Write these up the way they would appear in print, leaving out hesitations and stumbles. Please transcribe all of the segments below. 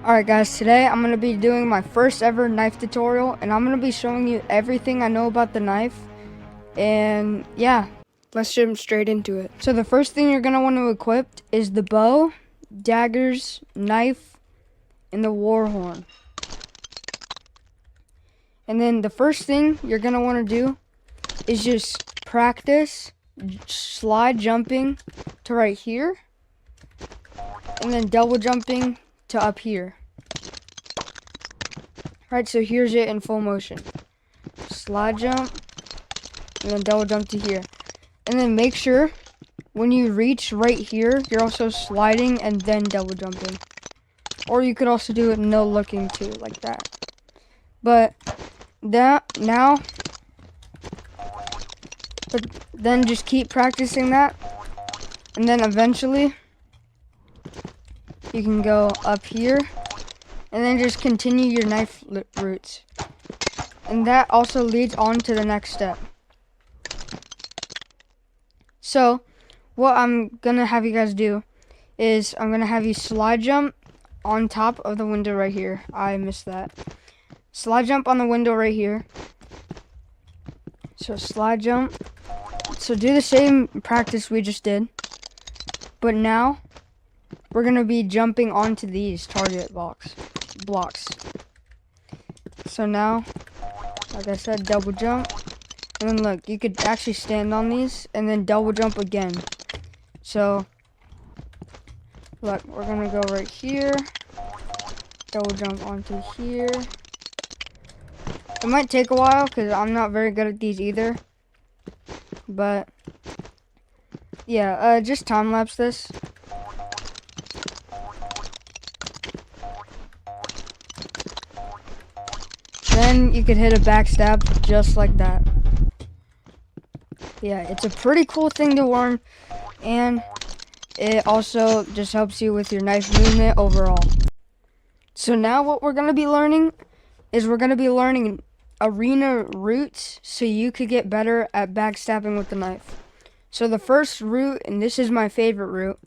Alright guys, today I'm going to be doing my first ever knife tutorial, and I'm going to be showing you everything I know about the knife. And yeah, let's jump straight into it. So the first thing you're going to want to equip is the bow, daggers, knife, and the war horn. And then the first thing you're going to want to do is just practice slide jumping to right here, and then double jumping to up here. Right, so here's it in full motion. Slide jump, and then double jump to here. And then make sure when you reach right here, you're also sliding and then double jumping. Or you could also do it no looking too, like that. But then just keep practicing that. And then eventually, you can go up here. And then just continue your knife routes. And that also leads on to the next step. So, what I'm gonna have you guys do is I'm gonna have you slide jump on top of the window right here. I missed that. Slide jump on the window right here. So slide jump. So do the same practice we just did. But now, we're gonna be jumping onto these target blocks. So now, like I said, double jump. And then look, you could actually stand on these and then double jump again. So, look, we're gonna go right here, double jump onto here. It might take a while because I'm not very good at these either. But, yeah, just time lapse this. Then you could hit a backstab just like that. Yeah, it's a pretty cool thing to learn, and it also just helps you with your knife movement overall. So now what we're going to be learning is we're going to be learning arena routes so you could get better at backstabbing with the knife. So the first route, and this is my favorite route,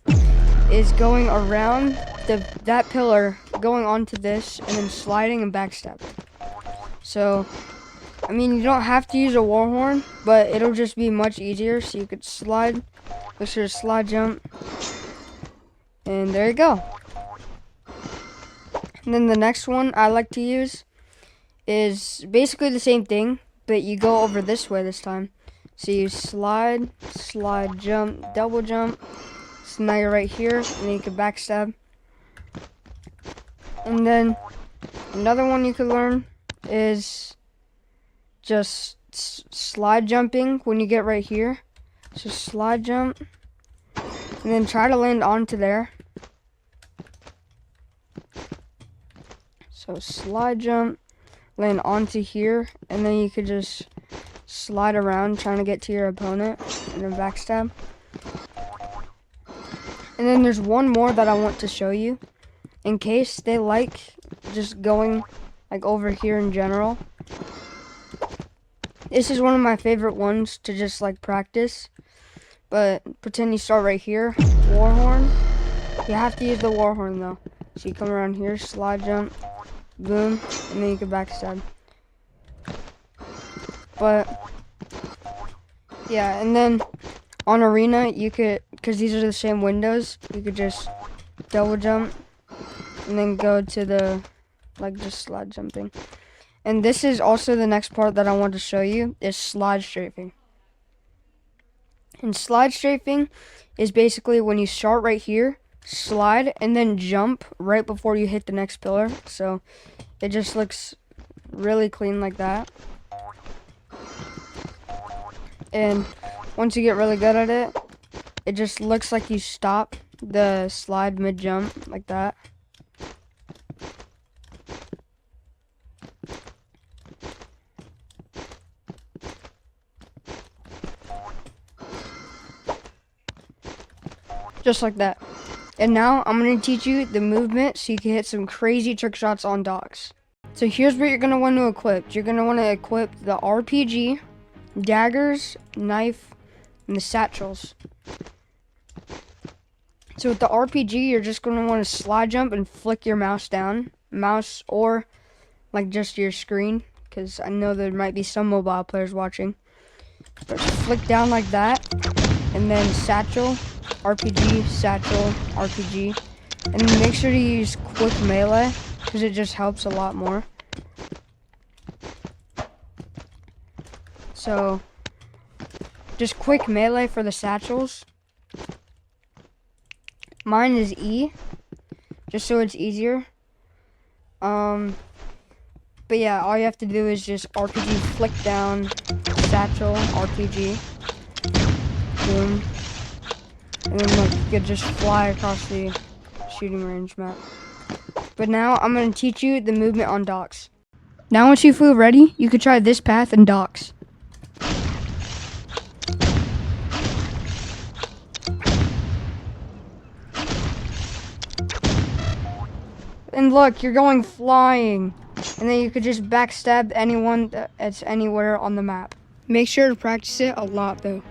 is going around that pillar, going onto this, and then sliding and backstabbing. So, I mean, you don't have to use a war horn, but it'll just be much easier. So you could slide, make sure to slide jump, and there you go. And then the next one I like to use is basically the same thing, but you go over this way this time. So you slide, jump, double jump. So now you're right here, and then you can backstab. And then another one you could learn is just slide jumping when you get right here. So slide jump, and then try to land onto there. So slide jump, land onto here, and then you could just slide around trying to get to your opponent, and then backstab. And then there's one more that I want to show you, in case they like just going like over here in general. This is one of my favorite ones to just like practice. But pretend you start right here, war horn. You have to use the war horn though. So you come around here, slide jump, boom, and then you can backstab. But yeah, and then on arena you could, because these are the same windows, you could just double jump and then go to the, like, just slide jumping. And this is also the next part that I want to show you, is slide strafing. And slide strafing is basically when you start right here, slide, and then jump right before you hit the next pillar. So it just looks really clean like that. And once you get really good at it, it just looks like you stop the slide mid-jump like that. Just like that. And now I'm going to teach you the movement so you can hit some crazy trick shots on dogs. So here's what you're going to want to equip. You're going to want to equip the RPG, daggers, knife, and the satchels. So with the RPG, you're just going to want to slide jump and flick your mouse down. Mouse or like just your screen, because I know there might be some mobile players watching. But flick down like that, and then satchel, RPG, satchel, RPG. And then make sure to use quick melee, because it just helps a lot more. So, just quick melee for the satchels. Mine is E, just so it's easier. But yeah, all you have to do is just RPG, flick down, satchel, RPG, boom. And then like you could just fly across the shooting range map. But now I'm going to teach you the movement on docks. Now once you feel ready, you could try this path in docks. And look, you're going flying. And then you could just backstab anyone that's anywhere on the map. Make sure to practice it a lot though.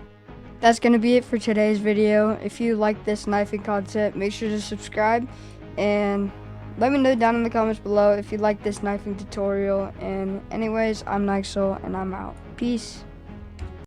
That's going to be it for today's video. If you like this knifing concept, make sure to subscribe. And let me know down in the comments below if you like this knifing tutorial. And anyways, I'm Nixel and I'm out. Peace.